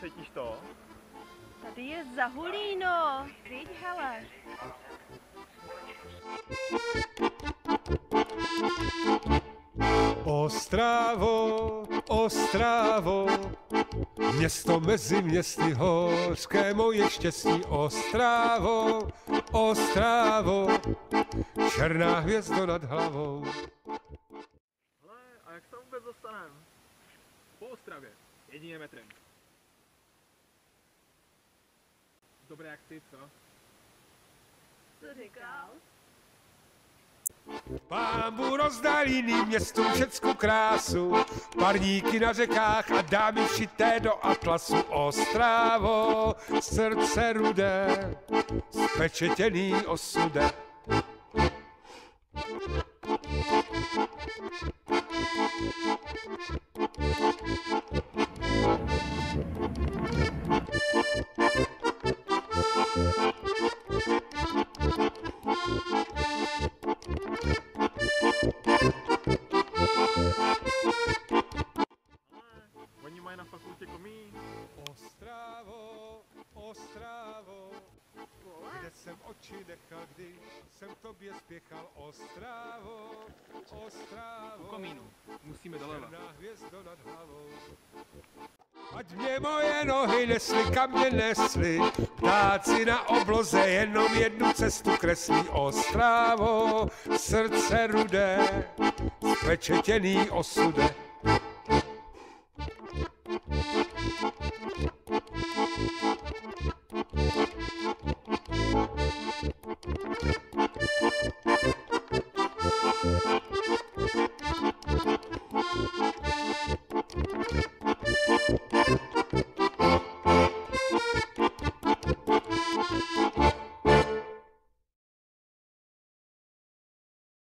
Cítíš to? Tady je Zahulíno. Viď, hele. Ostravo, Ostravo, město mezi městy, hořké moje štěstí. Ostravo, Ostravo, černá hvězdo nad hlavou. Hele, a jak se vůbec dostaneme? Po Ostravě, jedině metrem. Dobré jak ty, co? Co říkal? Pámbu rozdal jiným městům všecku krásu, parníky na řekách a dámy všité do atlasu. Ostravo, srdce rudé, spečetěný osude. Oni mají na fakultě komí. Ostravo, Ostravo, kde jsem oči nechal, když jsem k tobě spěchal. Ostravo, Ostravo, U komínu, musíme doleva. černá hvězdo nad hlavou. Ať mě moje nohy nesly, kam mě nesly, ptáci na obloze jenom jednu cestu kreslí. Ostravo, srdce rudé, spečetěný osude.